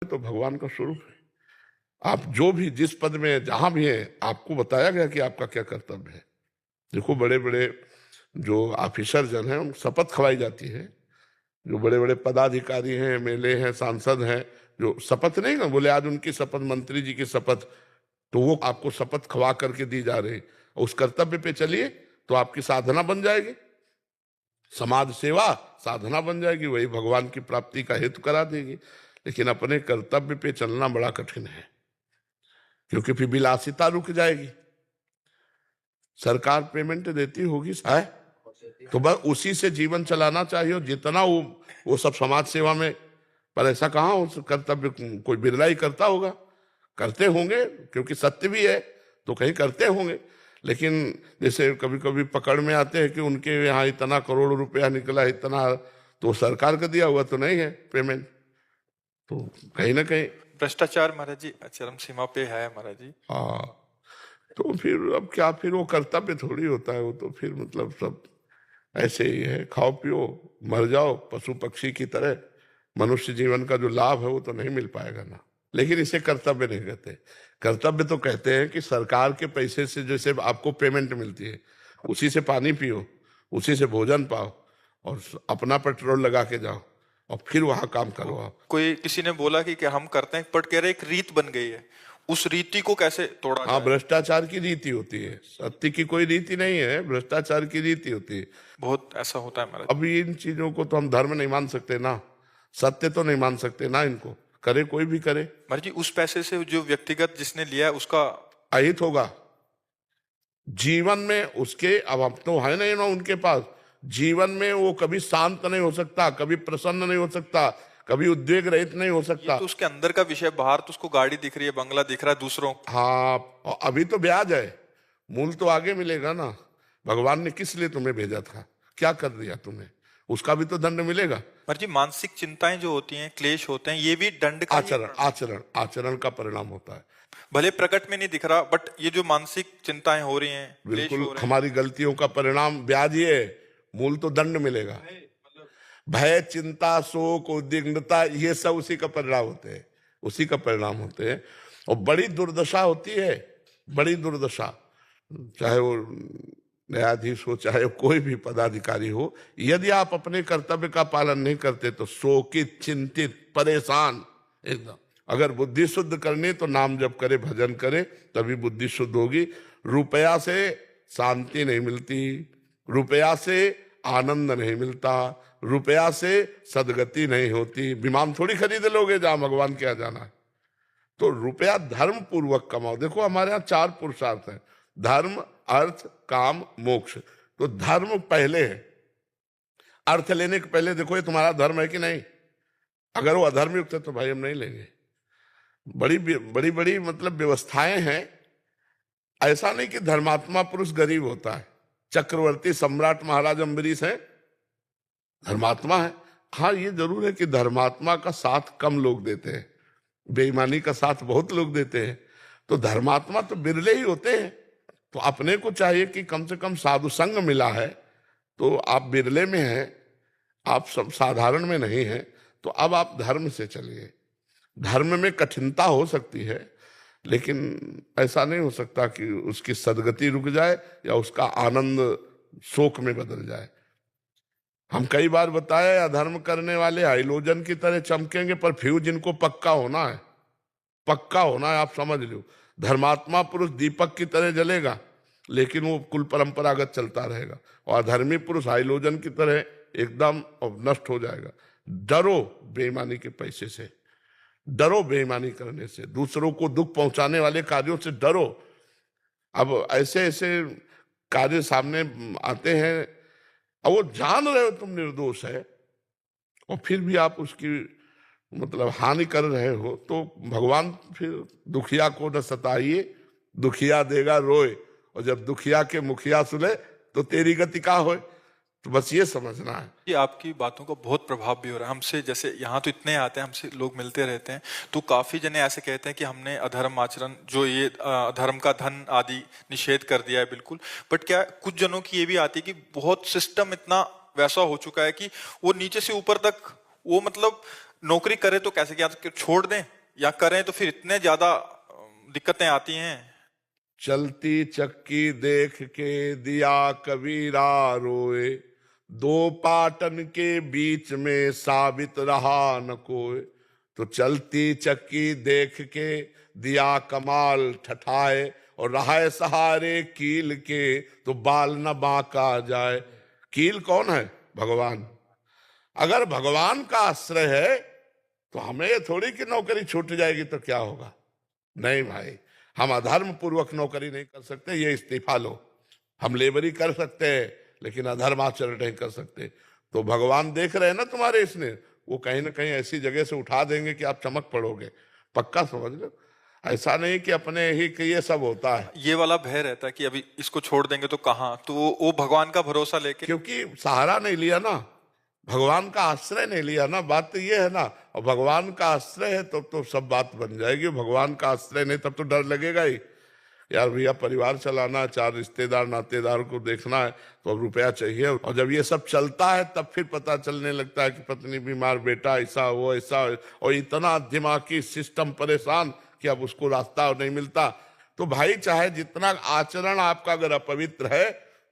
तो भगवान का स्वरूप है। आप जो भी जिस पद में जहां भी है, आपको बताया गया कि आपका क्या कर्तव्य है। देखो, बड़े बड़े जो ऑफिसर जन हैं, उनको शपथ खवाई जाती है। जो बड़े बड़े पदाधिकारी हैं, एमएलए हैं, सांसद हैं, जो शपथ नहीं ना बोले, आज उनकी शपथ, मंत्री जी की शपथ, तो वो आपको शपथ खवा करके दी जा रही। उस कर्तव्य पे चलिए तो आपकी साधना बन जाएगी, समाज सेवा साधना बन जाएगी, वही भगवान की प्राप्ति का हेतु करा देगी। लेकिन अपने कर्तव्य पे चलना बड़ा कठिन है, क्योंकि फिर विलासिता रुक जाएगी। सरकार पेमेंट देती होगी है, तो बस उसी से जीवन चलाना चाहिए, जितना वो सब समाज सेवा में। पर ऐसा कहाँ हो, कर्तव्य कोई बिरला ही करता होगा, करते होंगे क्योंकि सत्य भी है, तो कहीं करते होंगे। लेकिन जैसे कभी कभी पकड़ में आते हैं कि उनके यहाँ इतना करोड़ रुपया निकला, इतना, तो सरकार का दिया हुआ तो नहीं है पेमेंट, तो कहीं ना कहीं भ्रष्टाचार महाराज जी चरम सीमा पे है महाराज जी। हाँ, तो फिर अब क्या, फिर वो कर्तव्य थोड़ी होता है, वो तो फिर मतलब सब ऐसे ही है, खाओ पियो मर जाओ पशु पक्षी की तरह। मनुष्य जीवन का जो लाभ है वो तो नहीं मिल पाएगा ना। लेकिन इसे कर्तव्य नहीं कहते। कर्तव्य तो कहते हैं कि सरकार के पैसे से जैसे आपको पेमेंट मिलती है, उसी से पानी पियो, उसी से भोजन पाओ, और अपना पेट्रोल लगा के जाओ, और फिर वहां काम करो आप। कोई किसी ने बोला कि हम करते हैं, बट कह रहे एक रीत बन गई है, उस रीति को कैसे तोड़ा हाँ, जाए? भ्रष्टाचार की रीति होती है, सत्य की कोई रीति नहीं है, भ्रष्टाचार की रीति होती है। बहुत ऐसा होता है महाराज। अब इन चीजों को तो हम धर्म नहीं मान सकते ना, सत्य तो नहीं मान सकते ना, इनको करे कोई भी करे। महाराज जी उस पैसे से जो व्यक्तिगत जिसने लिया है उसका अहित होगा जीवन में उसके। अब तो है नहीं ना उनके पास, जीवन में वो कभी शांत नहीं हो सकता, कभी प्रसन्न नहीं हो सकता, कभी उद्वेग रहित नहीं हो सकता। तो उसके अंदर का विषय, बाहर तो उसको गाड़ी दिख रही है, बंगला दिख रहा है दूसरों। हाँ, और अभी तो ब्याज है, मूल तो आगे मिलेगा ना। भगवान ने किस लिए तुम्हें भेजा था, क्या कर दिया तुम्हें, उसका भी तो दंड मिलेगा। महाराज जी मानसिक चिंताएं जो होती हैं, क्लेश होते हैं, ये भी दंड का आचरण आचरण आचरण का परिणाम होता है। भले प्रकट में नहीं दिख रहा, बट ये जो मानसिक चिंताएं हो रही हैं, क्लेश बिल्कुल, हो रहे हैं, हमारी गलतियों का परिणाम ब्याज ही है, मूल तो दंड मिलेगा। भय, चिंता, शोक, उद्विग्नता, ये सब उसी का परिणाम होते हैं, उसी का परिणाम होते हैं। और बड़ी दुर्दशा होती है, बड़ी दुर्दशा, चाहे वो न्यायाधीश हो, चाहे कोई भी पदाधिकारी हो, यदि आप अपने कर्तव्य का पालन नहीं करते तो शोकित, चिंतित, परेशान एकदम। अगर बुद्धि शुद्ध करनी तो नाम जप करे, भजन करे, तभी बुद्धि शुद्ध होगी। रुपया से शांति नहीं मिलती, रुपया से आनंद नहीं मिलता, रुपया से सदगति नहीं होती। विमान थोड़ी खरीद लोगे जहां भगवान के यहाँ जाना है। तो रुपया धर्म पूर्वक कमाओ। देखो, हमारे यहाँ 4 पुरुषार्थ हैं, धर्म, अर्थ, काम, मोक्ष। तो धर्म पहले है, अर्थ लेने के पहले देखो ये तुम्हारा धर्म है कि नहीं। अगर वो अधर्म युक्त है तो भाई हम नहीं लेंगे। बड़ी बड़ी बड़ी मतलब व्यवस्थाएं हैं। ऐसा नहीं कि धर्मात्मा पुरुष गरीब होता है। चक्रवर्ती सम्राट महाराज अम्बरीश है, धर्मात्मा है। हाँ, ये जरूर है कि धर्मात्मा का साथ कम लोग देते हैं, बेईमानी का साथ बहुत लोग देते हैं। तो धर्मात्मा तो बिरले ही होते हैं। तो अपने को चाहिए कि कम से कम साधु संग मिला है, तो आप बिरले में हैं, आप सब साधारण में नहीं हैं, तो अब आप धर्म से चलिए। धर्म में कठिनता हो सकती है, लेकिन ऐसा नहीं हो सकता कि उसकी सदगति रुक जाए या उसका आनंद शोक में बदल जाए। हम कई बार बताया, अधर्म करने वाले हाइलोजन की तरह चमकेंगे, पर फ्यूज इनको पक्का होना है, पक्का होना है, आप समझ लो। धर्मात्मा पुरुष दीपक की तरह जलेगा, लेकिन वो कुल परंपरागत चलता रहेगा, और अधर्मी पुरुष हाइलोजन की तरह एकदम नष्ट हो जाएगा। डरो बेईमानी के पैसे से, डरो बेईमानी करने से, दूसरों को दुख पहुंचाने वाले कार्यों से डरो। अब ऐसे ऐसे कार्य सामने आते हैं, और वो जान रहे हो तुम निर्दोष है, और फिर भी आप उसकी मतलब हानि कर रहे हो, तो भगवान फिर दुखिया को न सताइए, दुखिया देगा रोए, और जब दुखिया के मुखिया सुने तो तेरी गति का होए। तो बस ये समझना है। ये आपकी बातों का बहुत प्रभाव भी हो रहा है हमसे। जैसे यहाँ तो इतने आते हैं, हमसे लोग मिलते रहते हैं, तो काफी जने ऐसे कहते हैं कि हमने अधर्म आचरण, जो ये अधर्म का धन आदि निषेध कर दिया है बिल्कुल। बट क्या कुछ जनों की ये भी आती है कि बहुत सिस्टम इतना वैसा हो चुका है कि वो नीचे से ऊपर तक वो मतलब नौकरी करें तो कैसे, क्या छोड़ दें, या करें तो फिर इतने ज्यादा दिक्कतें आती हैं। चलती चक्की देख के दिया कबीरा रोए, दो पाटन के बीच में साबित रहा न कोई। तो चलती चक्की देख के दिया कमाल ठठाए, और रहा सहारे कील के तो बाल न बांका जाए। कील कौन है? भगवान। अगर भगवान का आश्रय है तो हमें ये थोड़ी कि नौकरी छूट जाएगी तो क्या होगा। नहीं भाई, हम अधर्म पूर्वक नौकरी नहीं कर सकते, ये इस्तीफा लो। हम लेबरी कर सकते हैं लेकिन अधर्म आचरण नहीं कर सकते। तो भगवान देख रहे हैं ना तुम्हारे, इसने वो कहीं ना कहीं ऐसी जगह से उठा देंगे कि आप चमक पड़ोगे, पक्का समझ लो। ऐसा नहीं कि अपने ही कि ये सब होता है। ये वाला भय रहता है कि अभी इसको छोड़ देंगे तो कहाँ, तो वो भगवान का भरोसा लेके, क्योंकि सहारा नहीं लिया ना, भगवान का आश्रय नहीं लिया ना, बात तो ये है ना। और भगवान का आश्रय है तो सब बात बन जाएगी। भगवान का आश्रय नहीं तब तो डर लगेगा ही। यार भैया, परिवार चलाना है, 4 रिश्तेदार नातेदार को देखना है, तो अब रुपया चाहिए। और जब ये सब चलता है तब फिर पता चलने लगता है कि पत्नी बीमार, बेटा ऐसा, वो ऐसा, और इतना दिमागी सिस्टम परेशान कि अब उसको रास्ता नहीं मिलता। तो भाई, चाहे जितना आचरण आपका अगर अपवित्र है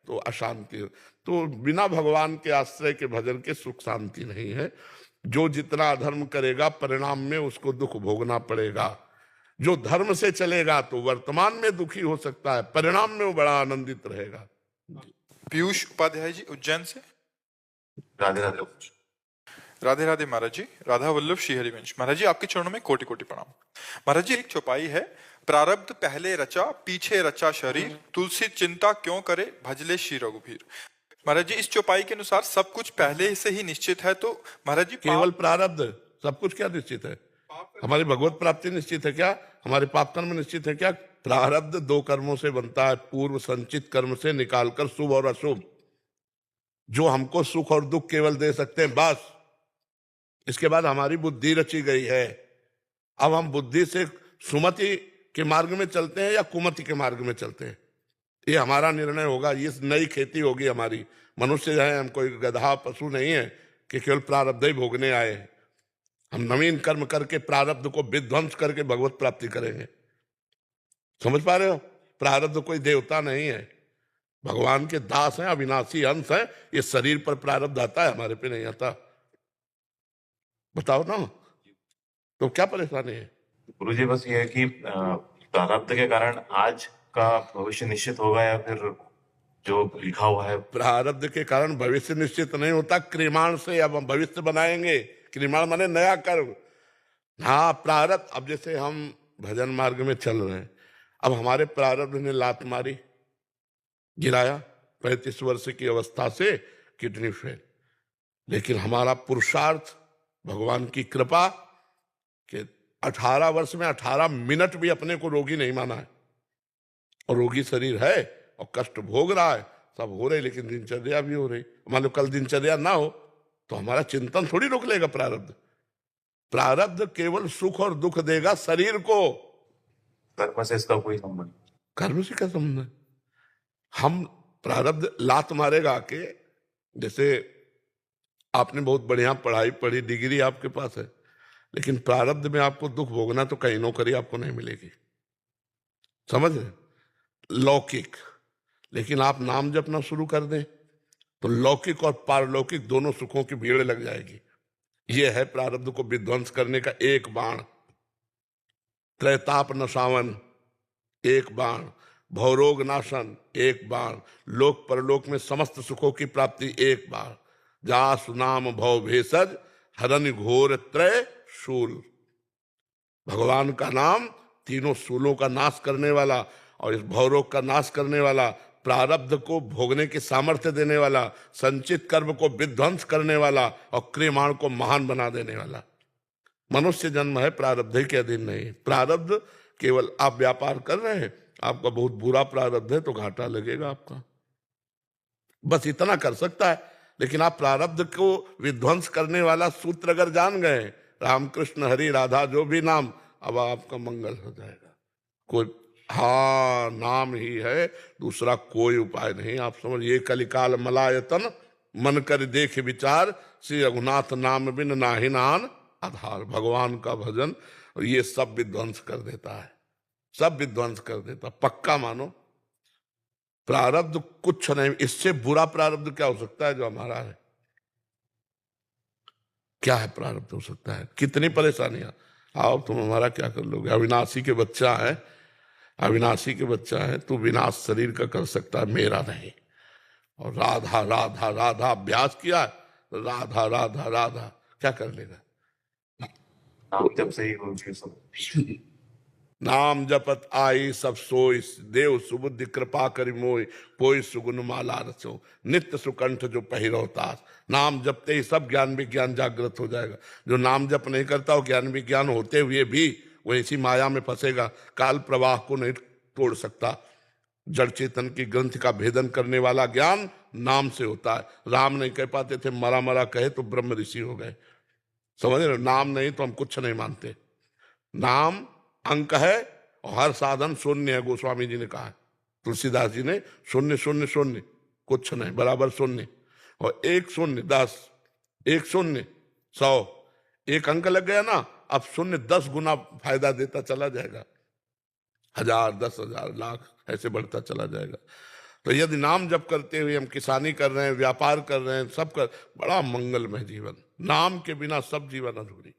तो अशांति हो। तो बिना भगवान के आश्रय के भजन के सुख शांति नहीं है। जो जितना अधर्म करेगा परिणाम में उसको दुख भोगना पड़ेगा। जो धर्म से चलेगा तो वर्तमान में दुखी हो सकता है, परिणाम में वो बड़ा आनंदित रहेगा। पीयूष उपाध्याय जी उज्जैन से। राधे राधे। राधे राधे महाराज जी। राधा वल्लभ श्री हरिवंश। महाराज जी, आपके चरणों में कोटि कोटि प्रणाम। महाराज जी, एक चौपाई है, प्रारब्ध पहले रचा पीछे रचा शरीर, तुलसी चिंता क्यों करे भजले श्री रघुवीर। महाराज जी, इस चौपाई के अनुसार सब कुछ पहले से ही निश्चित है, तो महाराज जी केवल प्रारब्ध, सब कुछ क्या निश्चित है? हमारी भगवत प्राप्ति निश्चित है क्या? हमारे पाप कर्म निश्चित है क्या? प्रारब्ध 2 कर्मों से बनता है, पूर्व संचित कर्म से निकालकर शुभ और अशुभ, जो हमको सुख और दुख केवल दे सकते हैं, बस। इसके बाद हमारी बुद्धि रची गई है। अब हम बुद्धि से सुमति के मार्ग में चलते हैं या कुमति के मार्ग में चलते हैं, ये हमारा निर्णय होगा। ये नई खेती होगी हमारी। मनुष्य जो है, हम कोई गधा पशु नहीं है कि केवल प्रारब्ध ही भोगने आए हैं। हम नवीन कर्म करके प्रारब्ध को विध्वंस करके भगवत प्राप्ति करेंगे। समझ पा रहे हो? प्रारब्ध कोई देवता नहीं है, भगवान के दास हैं, अविनाशी अंश हैं। ये शरीर पर प्रारब्ध आता है, हमारे पे नहीं आता। बताओ ना, तो क्या परेशानी है? गुरुजी, बस ये है कि प्रारब्ध के कारण आज का भविष्य निश्चित होगा या फिर जो लिखा हुआ है। प्रारब्ध के कारण भविष्य निश्चित नहीं होता, क्रियमाण से अब हम भविष्य बनाएंगे। क्रियमाण माने नया कर्म। हाँ, प्रारब्ध। अब जैसे हम भजन मार्ग में चल रहे हैं, अब हमारे प्रारब्ध ने लात मारी, गिराया 35 वर्ष की अवस्था से किडनी फेल। लेकिन हमारा पुरुषार्थ, भगवान की कृपा कि 18 वर्ष में 18 मिनट भी अपने को रोगी नहीं माना है। और रोगी शरीर है और कष्ट भोग रहा है, सब हो रहे, लेकिन दिनचर्या भी हो रही। मान लो कल दिनचर्या ना हो तो हमारा चिंतन थोड़ी रोक लेगा प्रारब्ध। प्रारब्ध केवल सुख और दुख देगा शरीर को, कर्म से इसका कोई संबंध। कर्म से क्या संबंध है? हम प्रारब्ध लात मारेगा के, जैसे आपने बहुत बढ़िया पढ़ाई पढ़ी, डिग्री आपके पास है, लेकिन प्रारब्ध में आपको दुख भोगना तो कहीं नौकरी आपको नहीं मिलेगी। समझ रहे? लौकिक। लेकिन आप नाम जपना शुरू कर दें तो लौकिक और पारलौकिक दोनों सुखों की भीड़ लग जाएगी। यह है प्रारब्ध को विध्वंस करने का एक बाण। त्रैताप नशावन एक बाण, भवरोग नाशन एक बाण, लोक परलोक में समस्त सुखों की प्राप्ति एक बाण। जा सुनाम भव भेषज हरन घोर त्रय शूल। भगवान का नाम तीनों शूलों का नाश करने वाला, और इस भवरोग का नाश करने वाला, प्रारब्ध को भोगने की सामर्थ्य देने वाला, संचित कर्म को विध्वंस करने वाला और क्रियमाण को महान बना देने वाला। मनुष्य जन्म है प्रारब्ध के अधीन नहीं। प्रारब्ध केवल आप व्यापार कर रहे हैं, आपका बहुत बुरा प्रारब्ध है तो घाटा लगेगा आपका, बस इतना कर सकता है। लेकिन आप प्रारब्ध को विध्वंस करने वाला सूत्र अगर जान गए, रामकृष्ण हरि राधा जो भी नाम, अब आपका मंगल हो जाएगा। कोई हाँ नाम ही है, दूसरा कोई उपाय नहीं। आप समझिए, कलिकाल मलायतन मन कर देख विचार, श्री रघुनाथ नाम बिन नाहि नान आधार भगवान का भजन, और ये सब विध्वंस कर देता है, सब विध्वंस कर देता। पक्का मानो प्रारब्ध कुछ नहीं, इससे बुरा प्रारब्ध क्या हो सकता है जो हमारा है? क्या है प्रारब्ध हो सकता है? कितनी परेशानियां। आओ तुम हमारा क्या कर लोगे? अविनाशी के बच्चा है, अविनाशी के बच्चा है, तू विनाश शरीर का कर सकता है, मेरा नहीं। और राधा राधा राधा अभ्यास किया, राधा राधा राधा क्या कर लेगा? नाम जब से ही होगी सब। नाम जपत आई सब सोई, देव सुबुद्धि कृपा करि मोय, पोई सुगुन माला रचो, नित्य सुकंठ जो पहिरवतास। नाम जपते ही सब ज्ञान विज्ञान जागृत हो जाएगा। जो नाम जप नहीं करता वो ज्ञान विज्ञान होते हुए भी वो इसी माया में फंसेगा, काल प्रवाह को नहीं तोड़ सकता। जड़ चेतन की ग्रंथ का भेदन करने वाला ज्ञान नाम से होता है। राम नहीं कह पाते थे, मरा मरा कहे तो ब्रह्म ऋषि हो गए। समझ रहे हो? नाम नहीं तो हम कुछ नहीं मानते। नाम अंक है और हर साधन शून्य है, गोस्वामी जी ने कहा है, तुलसीदास जी ने, शून्य शून्य शून्य, कुछ नहीं बराबर शून्य। और एक शून्य 10, एक शून्य 100, एक अंक लग गया ना, अब शून्य 10 गुना फायदा देता चला जाएगा, 1000, 10,000, लाख ऐसे बढ़ता चला जाएगा। तो यदि नाम जप करते हुए हम किसानी कर रहे हैं, व्यापार कर रहे हैं, सब कर, बड़ा मंगलमय जीवन। नाम के बिना सब जीवन अधूरी।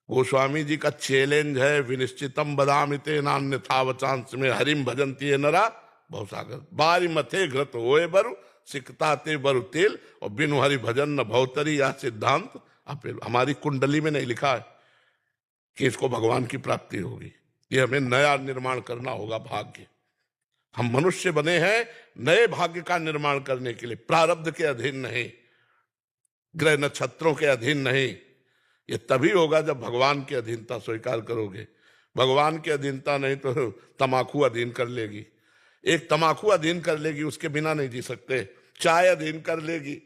गोस्वामी जी का चैलेंज है, विनिश्चितम बदामिते नान्यथा वचांस में हरिम भजंती नरा भवसागर, बारी मथे घृत होए बरु सिकता ते बरु तेल, और बिनु हरि भजन न भवतरी, या सिद्धांत अपेल। हमारी कुंडली में नहीं लिखा है कि इसको भगवान की प्राप्ति होगी। ये हमें नया निर्माण करना होगा भाग्य। हम मनुष्य बने हैं नए भाग्य का निर्माण करने के लिए, प्रारब्ध के अधीन नहीं, ग्रह नक्षत्रों के अधीन नहीं। ये तभी होगा जब भगवान की अधीनता स्वीकार करोगे। भगवान की अधीनता नहीं तो तमाकू अधीन कर लेगी। एक तमाकू अधीन कर लेगी, उसके बिना नहीं जी सकते। चाय अधीन कर लेगी,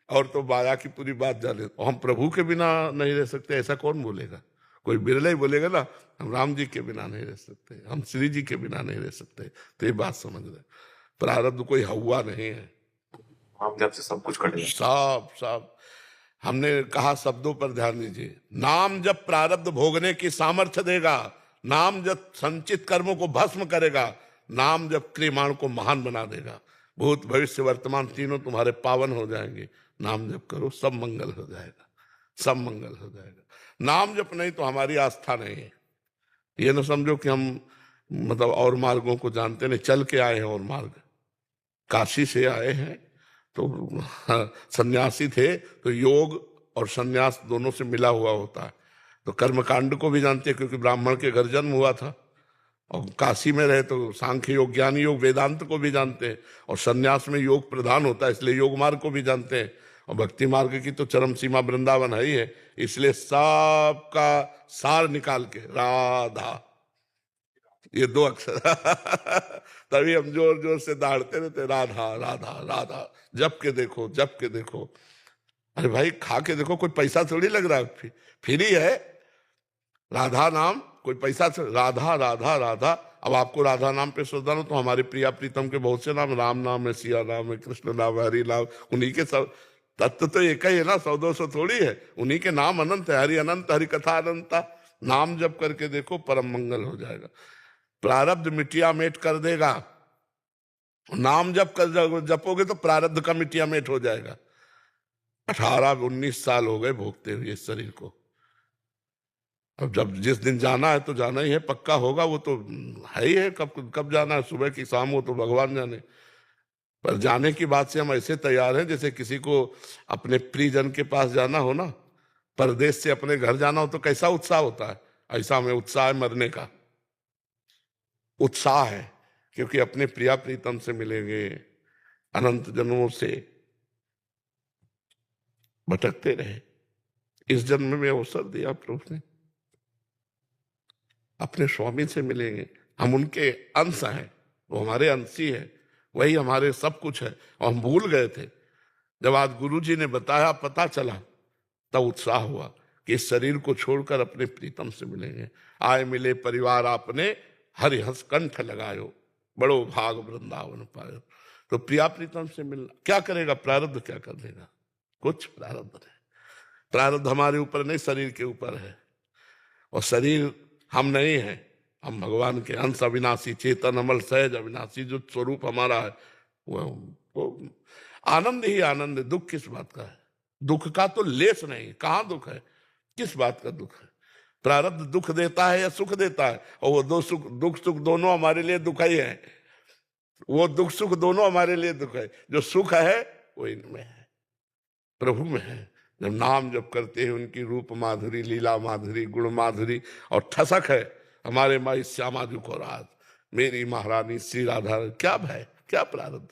और तो माया की पूरी बात जाने। और हम प्रभु के बिना नहीं रह सकते, ऐसा कौन बोलेगा? कोई बिरला ही बोलेगा ना, हम राम जी के बिना नहीं रह सकते, हम श्री जी के बिना नहीं रह सकते। तो ये बात समझ रहे, प्रारब्ध कोई हवा नहीं है। नाम जब से सब कुछ कटेगा। सब सब हमने कहा, शब्दों पर ध्यान दीजिए। नाम जब प्रारब्ध भोगने की सामर्थ्य देगा, नाम जब संचित कर्मों को भस्म करेगा, नाम जब क्रियमाण को महान बना देगा, भूत भविष्य वर्तमान तीनों तुम्हारे पावन हो जाएंगे। नाम जप करो, सब मंगल हो जाएगा, सब मंगल हो जाएगा। नाम जप नहीं तो हमारी आस्था नहीं है। ये न समझो कि हम मतलब और मार्गों को जानते नहीं, चल के आए हैं और मार्ग, काशी से आए हैं। तो सन्यासी थे तो योग और सन्यास दोनों से मिला हुआ होता है। तो कर्मकांड को भी जानते हैं क्योंकि ब्राह्मण के घर जन्म हुआ था, और काशी में रहे तो सांख्य योग, ज्ञान योग, वेदांत को भी जानते हैं। और सन्यास में योग प्रधान होता है, इसलिए योग मार्ग को भी जानते हैं। और भक्ति मार्ग की तो चरम सीमा वृंदावन है ही है, इसलिए सबका सार निकाल के राधा, ये 2 अक्षर तभी हम जोर जोर से दौड़ते रहते, राधा राधा राधा, जप के देखो, जप के देखो। अरे भाई खा के देखो, कोई पैसा थोड़ी लग रहा है, फ्री है राधा नाम, कोई पैसा राधा राधा राधा। अब आपको राधा नाम पे श्रद्धा हो तो हमारे प्रिया प्रीतम के बहुत से नाम, राम नाम है, सिया नाम है, कृष्ण नाम है, हरि नाम, उन्हीं के सब तत्व तो एक ही है ना, 100-200 थोड़ी है। उन्हीं के नाम अनंत है, हरि अनंत, हरि कथा अनंता। नाम जप करके देखो, परम मंगल हो जाएगा। प्रारब्ध मिटिया मेट कर देगा। नाम जप कर जपोगे तो प्रारब्ध का मिटिया मेट हो जाएगा। 18-19 साल हो गए भोगते हुए इस शरीर को। अब जब जिस दिन जाना है तो जाना ही है, पक्का होगा, वो तो है ही है। कब कब जाना है, सुबह की शाम हो तो भगवान जाने। पर जाने की बात से हम ऐसे तैयार हैं जैसे किसी को अपने प्रियजन के पास जाना हो ना, परदेश से अपने घर जाना हो तो कैसा उत्साह होता है, ऐसा हमें उत्साह है मरने का। उत्साह है क्योंकि अपने प्रिया प्रीतम से मिलेंगे, अनंत जन्मों से भटकते रहे, इस जन्म में अवसर दिया प्रभु ने, अपने स्वामी से मिलेंगे। हम उनके अंश हैं, वो हमारे अंशी है, वही हमारे सब कुछ है। और हम भूल गए थे, जब आज गुरु जी ने बताया, पता चला, तब उत्साह हुआ कि इस शरीर को छोड़कर अपने प्रीतम से मिलेंगे। आए मिले परिवार आपने, हरि हंस कंठ लगायो, बड़ो भाग वृंदावन पायो। तो प्रिया प्रीतम से मिलना क्या करेगा, प्रारब्ध क्या कर देगा, कुछ प्रारब्ध नहीं। प्रारब्ध हमारे ऊपर नहीं, शरीर के ऊपर है। और शरीर हम नहीं है, हम भगवान के अंश, अविनाशी चेतन अमल सहज अविनाशी जो स्वरूप हमारा है वो आनंद ही आनंद है। दुख किस बात का है? दुख का तो लेस नहीं, कहाँ दुख है, किस बात का दुख है? प्रारब्ध दुख देता है या सुख देता है? और वो दुख सुख दोनों हमारे लिए दुख ही है। वो दुख सुख दोनों हमारे लिए दुख है। जो सुख है वो इनमें है, प्रभु में है। जब नाम जप करते हैं उनकी रूप माधुरी, लीला माधुरी, गुण माधुरी, और ठसक है हमारे माई श्यामा जी को राज, मेरी महारानी श्री राधा। क्या भय, क्या प्रारब्ध?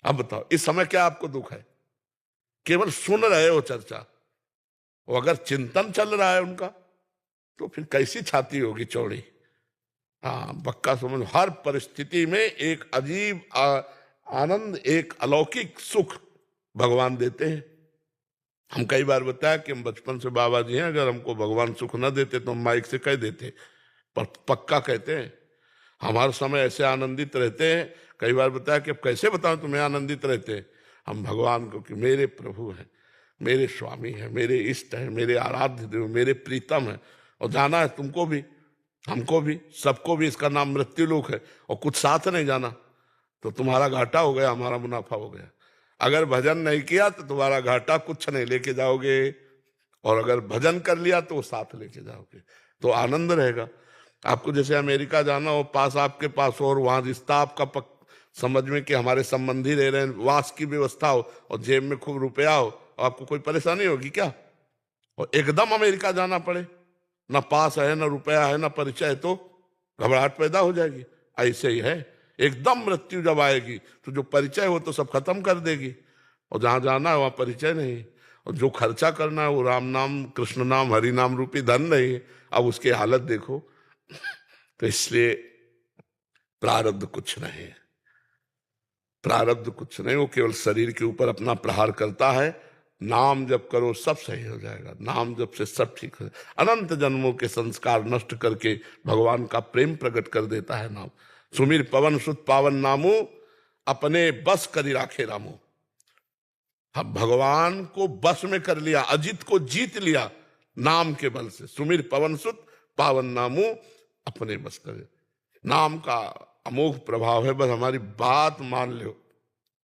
अब बताओ, इस समय क्या आपको दुख है? केवल सुन रहे हो चर्चा, वो अगर चिंतन चल रहा है उनका तो फिर कैसी छाती होगी चौड़ी। हाँ, पक्का समझ, हर परिस्थिति में एक अजीब आनंद, एक अलौकिक सुख भगवान देते हैं। हम कई बार बताया कि हम बचपन से बाबा जी हैं, अगर हमको भगवान सुख न देते तो हम माइक से कह देते, पर पक्का कहते हैं। हमारे समय ऐसे आनंदित रहते हैं, कई बार बताया कि अब कैसे बताऊं तुम्हें आनंदित रहते हैं हम भगवान को, कि मेरे प्रभु हैं, मेरे स्वामी हैं, मेरे इष्ट हैं, मेरे आराध्य देव, मेरे प्रीतम हैं। और जाना है तुमको भी, हमको भी, सबको भी, इसका नाम मृत्यु लोक है। और कुछ साथ नहीं जाना तो तुम्हारा घाटा हो गया, हमारा मुनाफा हो गया। अगर भजन नहीं किया तो तुम्हारा घाटा कुछ नहीं लेके जाओगे, और अगर भजन कर लिया तो वो साथ लेके जाओगे, तो आनंद रहेगा। आपको जैसे अमेरिका जाना हो, पास आपके पास हो, और वहां रिश्ता आपका समझ में कि हमारे संबंधी रह रहे हैं, वास की व्यवस्था हो, और जेब में खूब रुपया हो, आपको कोई परेशानी होगी क्या? और एकदम अमेरिका जाना पड़े, ना पास है, ना रुपया है, ना परिचय है, तो घबराहट पैदा हो जाएगी। ऐसे ही है, एकदम मृत्यु जब आएगी तो जो परिचय हो तो सब खत्म कर देगी, और जहां जाना है वहां परिचय नहीं, और जो खर्चा करना है वो राम नाम, कृष्ण नाम, हरि नाम रूपी धन नहीं। अब उसकी हालत देखो। तो इसलिए प्रारब्ध कुछ नहीं है, प्रारब्ध कुछ नहीं, वो केवल शरीर के ऊपर अपना प्रहार करता है। नाम जप करो सब सही हो जाएगा, नाम जप से सब ठीक है। अनंत जन्मों के संस्कार नष्ट करके भगवान का प्रेम प्रकट कर देता है नाम। सुमिर पवन सुत पावन नामो, अपने बस करी राखे रामो। हम भगवान को बस में कर लिया, अजित को जीत लिया नाम के बल से। सुमिर पवन सुत पावन नामो, अपने बस कर। नाम का अमोघ प्रभाव है, बस हमारी बात मान लो।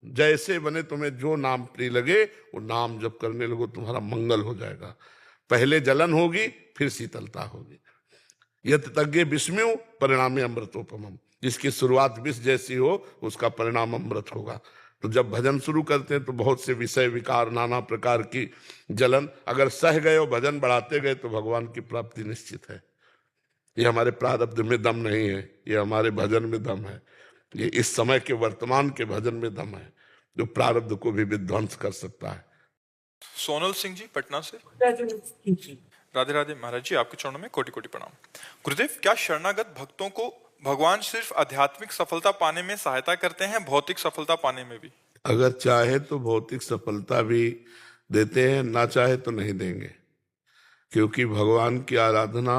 जैसे बने तुम्हें जो नाम प्रिय लगे वो नाम जब करने लगो, तुम्हारा मंगल हो जाएगा। पहले जलन होगी, फिर शीतलता होगी। यत तज्ञे विस्म्यु परिणामे अमृतोपमम। जिसकी शुरुआत विष जैसी हो उसका परिणाम अमृत होगा। तो जब भजन शुरू करते हैं तो बहुत से विषय विकार, नाना प्रकार की जलन, अगर सह गए और भजन बढ़ाते गए तो भगवान की प्राप्ति निश्चित है। ये हमारे प्रारब्ध में दम नहीं है, ये हमारे भजन में दम है। ये इस समय के वर्तमान के भजन में दम है, जो प्रारब्ध को भी विध्वंस कर सकता है। सोनल सिंह जी पटना से। राधे राधे महाराज जी, आपके चरणों में कोटि कोटि प्रणाम। गुरुदेव, क्या शरणागत भक्तों को भगवान सिर्फ आध्यात्मिक सफलता पाने में सहायता करते हैं, भौतिक सफलता पाने में भी? अगर चाहे तो भौतिक सफलता भी देते हैं, ना चाहे तो नहीं देंगे, क्योंकि भगवान की आराधना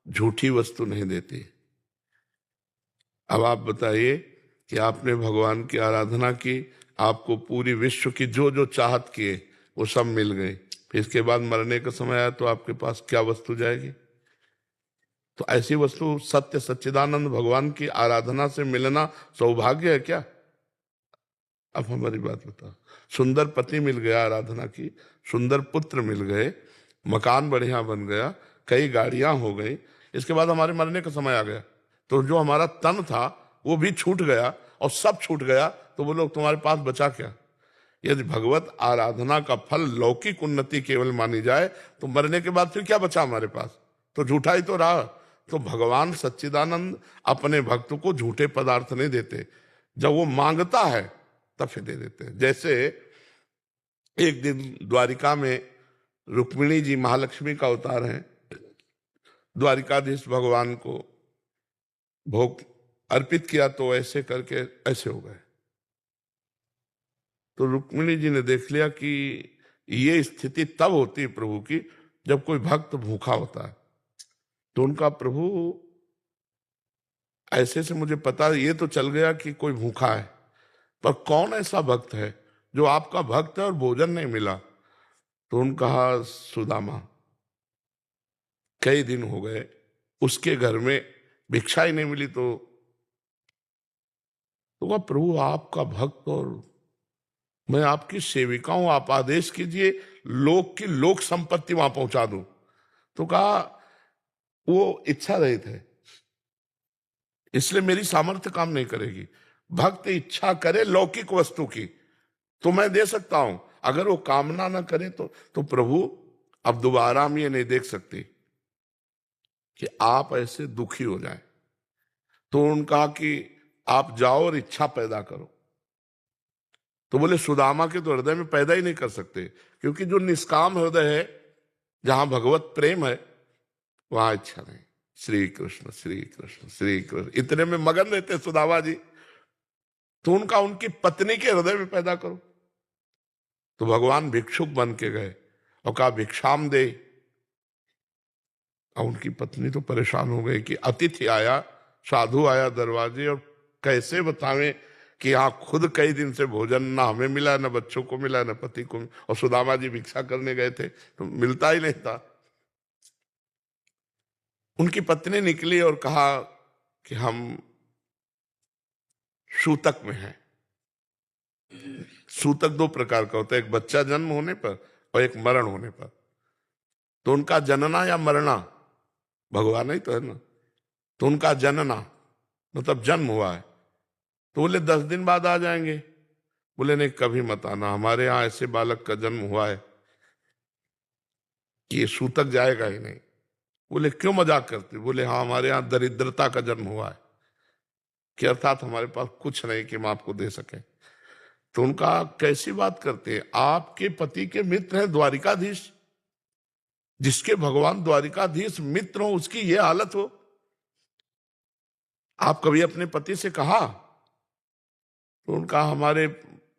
झूठी वस्तु नहीं देती। अब आप बताइए कि आपने भगवान की आराधना की, आपको पूरी विश्व की जो जो चाहत किए वो सब मिल गई, फिर इसके बाद मरने का समय आया तो आपके पास क्या वस्तु जाएगी? तो ऐसी वस्तु सत्य सच्चिदानंद भगवान की आराधना से मिलना सौभाग्य है क्या? अब हमारी बात बताओ। सुंदर पति मिल गया आराधना की, सुंदर पुत्र मिल गए, मकान बढ़िया बन गया, कई गाड़ियां हो गई, इसके बाद हमारे मरने का समय आ गया तो जो हमारा तन था वो भी छूट गया, और सब छूट गया, तो वो लोग तुम्हारे पास बचा क्या? यदि भगवत आराधना का फल लौकिक उन्नति केवल मानी जाए तो मरने के बाद फिर क्या बचा हमारे पास? तो झूठा ही तो रहा। तो भगवान सच्चिदानंद अपने भक्त को झूठे पदार्थ नहीं देते, जब वो मांगता है तब फिर दे देते हैं। जैसे एक दिन द्वारिका में रुक्मिणी जी महालक्ष्मी का अवतार है, द्वारिकाधीश भगवान को भोग अर्पित किया तो ऐसे करके ऐसे हो गए। तो रुक्मिणी जी ने देख लिया कि ये स्थिति तब होती है प्रभु की जब कोई भक्त भूखा होता है। तो उनका प्रभु ऐसे से मुझे पता ये तो चल गया कि कोई भूखा है, पर कौन ऐसा भक्त है जो आपका भक्त है और भोजन नहीं मिला? तो उन्होंने कहा सुदामा कई दिन हो गए उसके घर में भिक्षा ही नहीं मिली, तो कहा प्रभु आपका भक्त और मैं आपकी सेविका हूं, आप आदेश कीजिए लोक की लोक संपत्ति वहां पहुंचा दूं। तो कहा वो इच्छा रहित है, इसलिए मेरी सामर्थ्य काम नहीं करेगी। भक्त इच्छा करे लौकिक वस्तु की तो मैं दे सकता हूं, अगर वो कामना ना करे तो प्रभु अब दोबारा हम ये नहीं देख सकते कि आप ऐसे दुखी हो जाए। तो उन्होंने कहा कि आप जाओ और इच्छा पैदा करो। तो बोले सुदामा के तो हृदय में पैदा ही नहीं कर सकते, क्योंकि जो निष्काम हृदय है, जहां भगवत प्रेम है, वहां इच्छा नहीं। श्री कृष्ण श्री कृष्ण श्री कृष्ण इतने में मगन रहते सुदामा जी। तो उनका उनकी पत्नी के हृदय में पैदा करो। तो भगवान भिक्षुक बन के गए और कहा भिक्षाम दे। और उनकी पत्नी तो परेशान हो गई कि अतिथि आया, साधु आया दरवाजे, और कैसे बतावें कि यहाँ खुद कई दिन से भोजन ना हमें मिला, ना बच्चों को मिला, ना पति को, और सुदामा जी भिक्षा करने गए थे तो मिलता ही नहीं था। उनकी पत्नी निकली और कहा कि हम सूतक में हैं। सूतक दो प्रकार का होता है, एक बच्चा जन्म होने पर और एक मरण होने पर। तो उनका जनना या मरना भगवान ही तो है ना, तो उनका जनना मतलब जन्म हुआ है। तो बोले 10 दिन बाद आ जाएंगे। बोले नहीं कभी मत आना, हमारे यहाँ ऐसे बालक का जन्म हुआ है कि ये सूतक जाएगा ही नहीं। बोले क्यों मजाक करते? बोले हाँ हमारे यहाँ दरिद्रता का जन्म हुआ है, कि अर्थात हमारे पास कुछ नहीं कि हम आपको दे सकें। तो उनका कैसी बात करते हैं, आपके पति के मित्र हैं द्वारिकाधीश, जिसके भगवान द्वारिकाधीश मित्र हो उसकी ये हालत हो। आप कभी अपने पति से कहा? तो उनका हमारे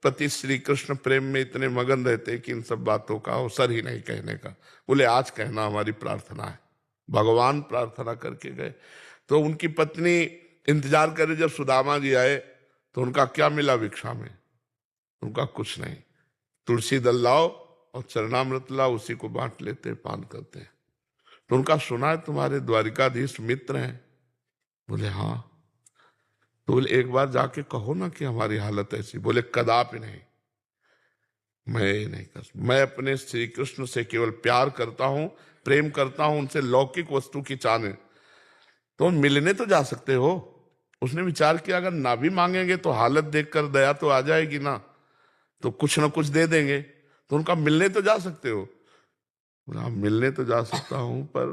पति श्री कृष्ण प्रेम में इतने मगन रहते कि इन सब बातों का अवसर ही नहीं कहने का। बोले आज कहना हमारी प्रार्थना है। भगवान प्रार्थना करके गए। तो उनकी पत्नी इंतजार करे जब सुदामा जी आए, तो उनका क्या मिला भिक्षा में? उनका कुछ नहीं, तुलसी दल लाओ और चरणामृत लाओ, उसी को बांट लेते पान करते हैं। तो उनका सुना है तुम्हारे द्वारिकाधीश मित्र हैं। बोले हाँ। तो बोले एक बार जाके कहो ना कि हमारी हालत ऐसी। बोले कदापि नहीं, मैं नहीं कर, मैं अपने श्री कृष्ण से केवल प्यार करता हूं, प्रेम करता हूं, उनसे लौकिक वस्तु की चाहने। तो मिलने तो जा सकते हो। उसने विचार किया अगर ना भी मांगेंगे तो हालत देखकर दया तो आ जाएगी ना, तो कुछ ना कुछ दे देंगे। तो उनका मिलने तो जा सकते हो। बोला मिलने तो जा सकता हूं, पर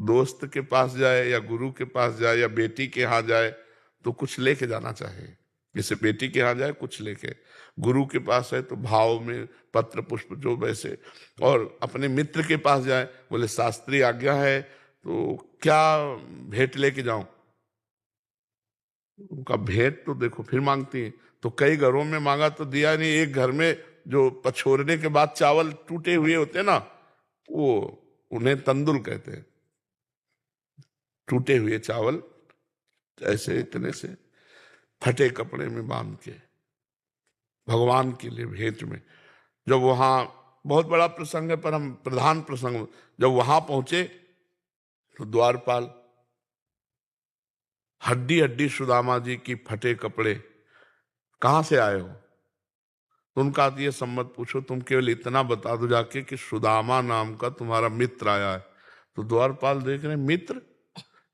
दोस्त के पास जाए या गुरु के पास जाए या बेटी के यहाँ जाए तो कुछ लेके जाना चाहिए। जैसे बेटी के यहाँ जाए कुछ लेके, गुरु के पास है तो भाव में पत्र पुष्प जो वैसे, और अपने मित्र के पास जाए। बोले शास्त्रीय आज्ञा है तो क्या भेंट लेके जाऊं? उनका भेंट तो देखो फिर मांगती है। तो कई घरों में मांगा तो दिया नहीं। एक घर में जो पछोरने के बाद चावल टूटे हुए होते ना, वो उन्हें तंदुल कहते हैं। टूटे हुए चावल ऐसे इतने से फटे कपड़े में बांध के भगवान के लिए भेंट में। जब वहां बहुत बड़ा प्रसंग है, पर हम प्रधान प्रसंग, जब वहां पहुंचे तो द्वारपाल हड्डी हड्डी सुदामा जी की फटे कपड़े, कहां से आए हो? तो उनका ये सम्मत पूछो, तुम केवल इतना बता दो जाके कि सुदामा नाम का तुम्हारा मित्र आया है। तो द्वारपाल देख रहे मित्र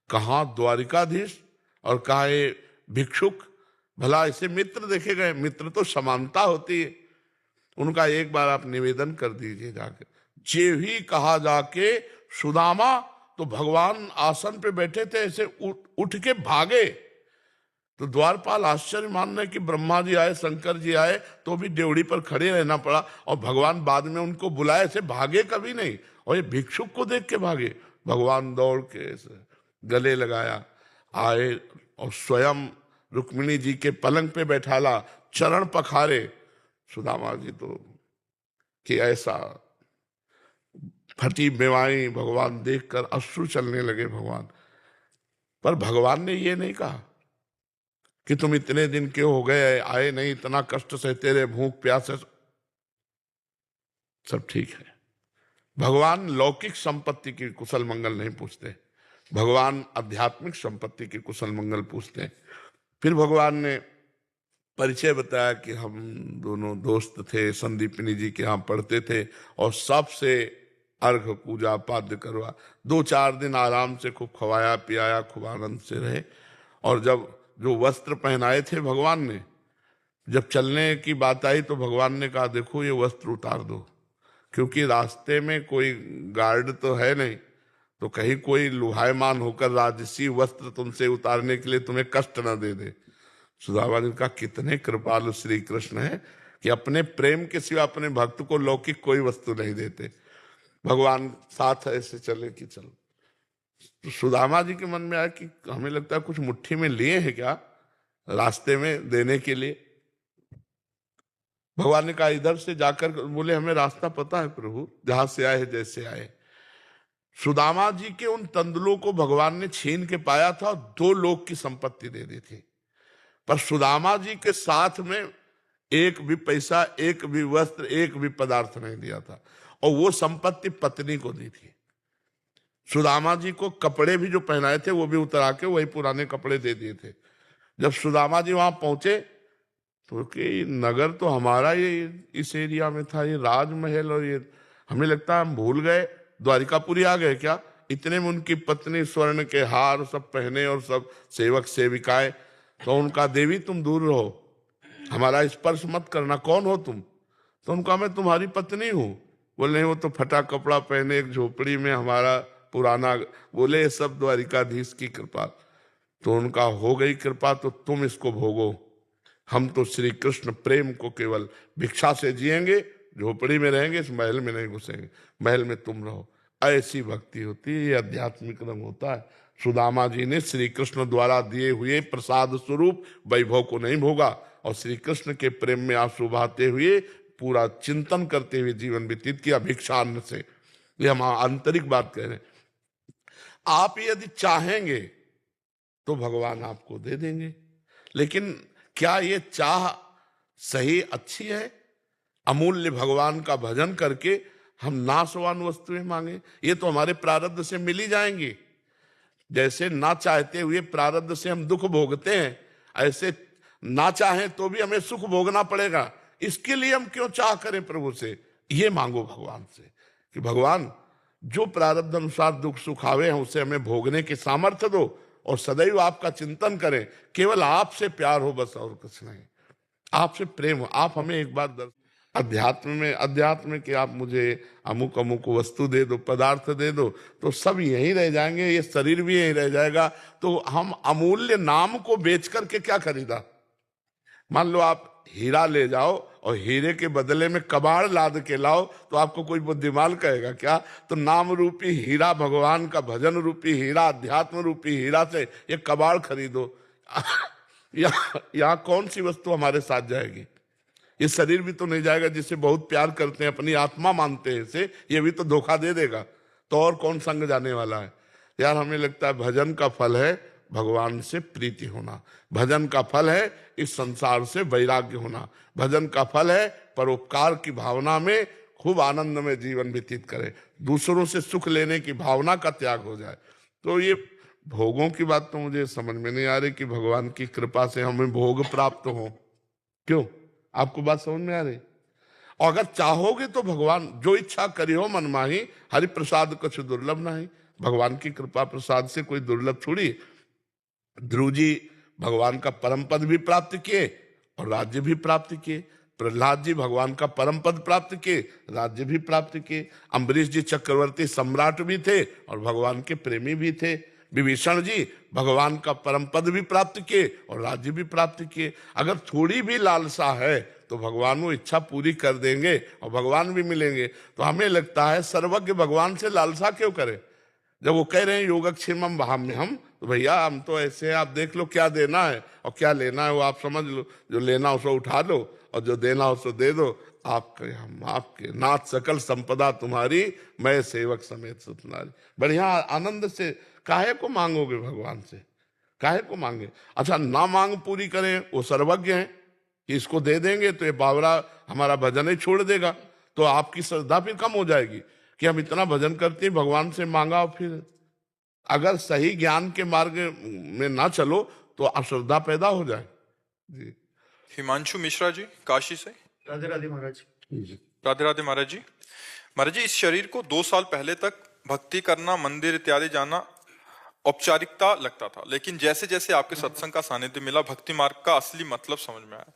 कहाँ, द्वारिकाधीश और कहा ये भिक्षुक, भला ऐसे मित्र देखे गए? मित्र तो समानता होती है। उनका एक बार आप निवेदन कर दीजिए जाके। जे ही कहा जाके सुदामा, तो भगवान आसन पे बैठे थे, ऐसे उठ के भागे। तो द्वारपाल आश्चर्य मान रहे कि ब्रह्मा जी आए, शंकर जी आए, तो भी ड्योढ़ी पर खड़े रहना पड़ा, और भगवान बाद में उनको बुलाए, ऐसे भागे कभी नहीं। और ये भिक्षुक को देख के भागे। भगवान दौड़ के ऐसे गले लगाया, आए और स्वयं रुक्मिणी जी के पलंग पे बैठाला, चरण पखारे। सुदामा जी तो कि ऐसा फटी बेवाई भगवान देखकर अश्रु चलने लगे भगवान। पर भगवान ने ये नहीं कहा कि तुम इतने दिन क्यों हो गए आए नहीं, इतना कष्ट सहते रहे, भूख प्यास है, सब ठीक है। भगवान लौकिक संपत्ति की कुशल मंगल नहीं पूछते, भगवान आध्यात्मिक संपत्ति की कुशल मंगल पूछते हैं। फिर भगवान ने परिचय बताया कि हम दोनों दोस्त थे, संदीपनी जी के यहाँ पढ़ते थे और सबसे अर्घ पूजा पाद्य करवा, 2-4 दिन आराम से खूब खवाया पियाया, खूब आनंद से रहे। और जब जो वस्त्र पहनाए थे भगवान ने, जब चलने की बात आई तो भगवान ने कहा देखो ये वस्त्र उतार दो, क्योंकि रास्ते में कोई गार्ड तो है नहीं, तो कहीं कोई लुहायमान होकर राजसी वस्त्र तुमसे उतारने के लिए तुम्हें कष्ट न दे दे। सुदामा ने कहा कितने कृपालु श्री कृष्ण है कि अपने प्रेम के सिवा अपने भक्त को लौकिक कोई वस्तु नहीं देते। भगवान साथ ऐसे चले कि चलो। तो सुदामा जी के मन में आया कि हमें लगता है कुछ मुट्ठी में लिए हैं क्या रास्ते में देने के लिए। भगवान ने कहा इधर से जाकर, बोले हमें रास्ता पता है प्रभु, जहां से आए जैसे आए। सुदामा जी के उन तंदुलों को भगवान ने छीन के पाया था और 2 लोक की संपत्ति दे दी थी, पर सुदामा जी के साथ में एक भी पैसा, एक भी वस्त्र, एक भी पदार्थ नहीं दिया था, और वो संपत्ति पत्नी को दी थी। सुदामा जी को कपड़े भी जो पहनाए थे वो भी उतरा के वही पुराने कपड़े दे दिए थे। जब सुदामा जी वहां पहुंचे तो कि नगर तो हमारा ये इस एरिया में था, ये राजमहल, और ये हमें लगता है हम भूल गए, द्वारिकापुरी आ गए क्या। इतने में उनकी पत्नी स्वर्ण के हार सब पहने और सब सेवक सेविकाएं, तो उनका देवी तुम दूर रहो, हमारा स्पर्श मत करना, कौन हो तुम। तो उनका मैं तुम्हारी पत्नी हूं। बोले नहीं, वो तो फटा कपड़ा पहने एक झोपड़ी में हमारा पुराना। बोले ये सब द्वारिकाधीश की कृपा। तो उनका हो गई कृपा तो तुम इसको भोगो, हम तो श्री कृष्ण प्रेम को केवल भिक्षा से जिएंगे, झोपड़ी में रहेंगे, इस महल में नहीं घुसेंगे, महल में तुम रहो। ऐसी भक्ति होती है, ये आध्यात्मिक रंग होता है। सुदामा जी ने श्री कृष्ण द्वारा दिए हुए प्रसाद स्वरूप वैभव को नहीं भोगा और श्री कृष्ण के प्रेम में आंसू बहाते हुए पूरा चिंतन करते हुए जीवन व्यतीत किया भिक्षान्न से। ये हम आंतरिक बात कह रहे हैं। आप यदि चाहेंगे तो भगवान आपको दे देंगे, लेकिन क्या ये चाह सही अच्छी है? अमूल्य भगवान का भजन करके हम नाशवान वस्तुएं मांगे, ये तो हमारे प्रारब्ध से मिल ही जाएंगी। जैसे ना चाहते हुए प्रारब्ध से हम दुख भोगते हैं, ऐसे ना चाहें तो भी हमें सुख भोगना पड़ेगा। इसके लिए हम क्यों चाह करें प्रभु से? ये मांगो भगवान से कि भगवान जो प्रारब्ध अनुसार दुख सुख आवे हैं उसे हमें भोगने की सामर्थ्य दो, और सदैव आपका चिंतन करें, केवल आपसे प्यार हो बस, और कुछ नहीं, आपसे प्रेम हो। आप हमें एक बार अध्यात्म कि आप मुझे अमुक अमुक वस्तु दे दो, पदार्थ दे दो, तो सब यहीं रह जाएंगे, ये शरीर भी यहीं रह जाएगा। तो हम अमूल्य नाम को बेच करके क्या खरीदा? मान लो आप हीरा ले जाओ और हीरे के बदले में कबाड़ लाद के लाओ, तो आपको कोई बुद्धिमान कहेगा क्या? तो नाम रूपी हीरा, भगवान का भजन रूपी हीरा, अध्यात्म रूपी हीरा से ये कबाड़ खरीदो। यहाँ कौन सी वस्तु हमारे साथ जाएगी? ये शरीर भी तो नहीं जाएगा, जिसे बहुत प्यार करते हैं, अपनी आत्मा मानते हैं इसे, ये भी तो धोखा दे देगा, तो और कौन संग जाने वाला है? यार हमें लगता है भजन का फल है भगवान से प्रीति होना, भजन का फल है इस संसार से वैराग्य होना, भजन का फल है परोपकार की भावना में खूब आनंद में जीवन व्यतीत करे, दूसरों से सुख लेने की भावना का त्याग हो जाए। तो ये भोगों की बात तो मुझे समझ में नहीं आ रही कि भगवान की कृपा से हमें भोग प्राप्त हो। क्यों? आपको बात समझ में आ रही? और अगर चाहोगे तो भगवान जो इच्छा करी हो मन माही, हरि प्रसाद कुछ दुर्लभ नहीं। भगवान की कृपा प्रसाद से कोई दुर्लभ थोड़ी। ध्रुव जी भगवान का परम पद भी प्राप्त किए और राज्य भी प्राप्त किए। प्रहलाद जी भगवान का परम पद प्राप्त किए, राज्य भी प्राप्त किए। अम्बरीश जी चक्रवर्ती सम्राट भी थे और भगवान के प्रेमी भी थे। विभीषण जी भगवान का परम पद भी प्राप्त किए और राज्य भी प्राप्त किए। अगर थोड़ी भी लालसा है तो भगवान वो इच्छा पूरी कर देंगे और भगवान भी मिलेंगे। तो हमें लगता है सर्वज्ञ भगवान से लालसा क्यों करें? जब वो कह रहे हैं योगक्षेमम वहाम्यहम, तो भैया हम तो ऐसे, आप देख लो क्या देना है और क्या लेना है वो आप समझ लो, जो लेना हो सो उठा लो और जो देना हो सो दे दो। आपके हम आपके, नाथ सकल संपदा तुम्हारी, मैं सेवक समेत सुतनारी। बढ़िया आनंद से काहे को मांगोगे भगवान से? काहे को मांगे? अच्छा ना मांग पूरी करें, वो सर्वज्ञ हैं कि इसको दे देंगे तो ये बावरा हमारा भजन ही छोड़ देगा, तो आपकी श्रद्धा फिर कम हो जाएगी। कि हम इतना भजन करते हैं, भगवान से मांगा और फिर अगर सही ज्ञान के मार्ग में ना चलो तो अश्रद्धा पैदा हो जाए। जी हिमांशु मिश्रा जी काशी से। राधे राधे महाराज। राधे राधे महाराज जी। महाराज जी, इस शरीर को 2 साल पहले तक भक्ति करना, मंदिर इत्यादि जाना औपचारिकता लगता था, लेकिन जैसे जैसे आपके सत्संग का सानिध्य मिला, भक्ति मार्ग का असली मतलब समझ में आया।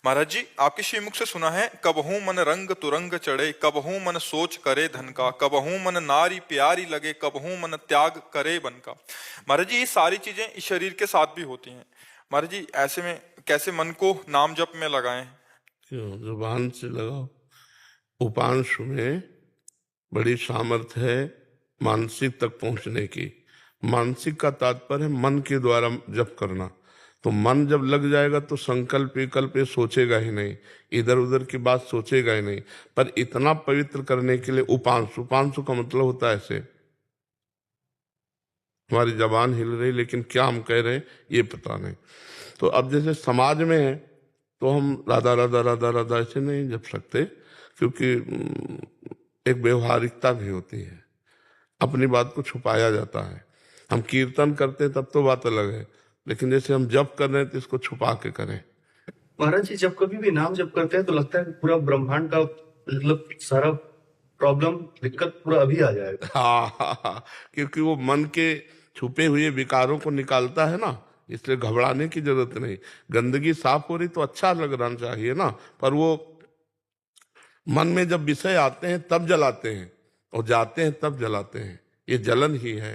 महाराज जी, आपके श्रीमुख से सुना है, कबहू मन रंग तुरंग चढ़े, कबहू मन सोच करे धन का, कबहू मन नारी प्यारी लगे, कबहू मन त्याग करे बन का। महाराज जी, ये सारी चीजें इस शरीर के साथ भी होती हैं। महाराज जी, ऐसे में कैसे मन को नाम जप में लगाएं? क्यों, जुबान से लगाओ। उपांशु में बड़ी सामर्थ्य है मानसिक तक पहुंचने की। मानसिक का तात्पर्य है मन के द्वारा जप करना। तो मन जब लग जाएगा तो संकल्प विकल्प सोचेगा ही नहीं, इधर उधर की बात सोचेगा ही नहीं। पर इतना पवित्र करने के लिए उपांशु, उपांशु का मतलब होता है ऐसे, हमारी जबान हिल रही लेकिन क्या हम कह रहे हैं ये पता नहीं। तो अब जैसे समाज में है तो हम राधा राधा राधा राधा ऐसे नहीं जप सकते, क्योंकि एक व्यवहारिकता भी होती है, अपनी बात को छुपाया जाता है। हम कीर्तन करते तब तो बात अलग है, लेकिन जैसे हम जप कर रहे हैं तो इसको छुपा के करें। महाराज जी, जब कभी भी नाम जप करते हैं तो लगता है कि पूरा ब्रह्मांड का मतलब सारा प्रॉब्लम दिक्कत पूरा अभी आ जाएगा। हाँ, क्योंकि वो मन के छुपे हुए विकारों को निकालता है ना, इसलिए घबराने की जरूरत नहीं। गंदगी साफ हो रही तो अच्छा लगना चाहिए ना, पर वो मन में जब विषय आते हैं तब जलाते हैं और जाते हैं तब जलाते हैं, ये जलन ही है।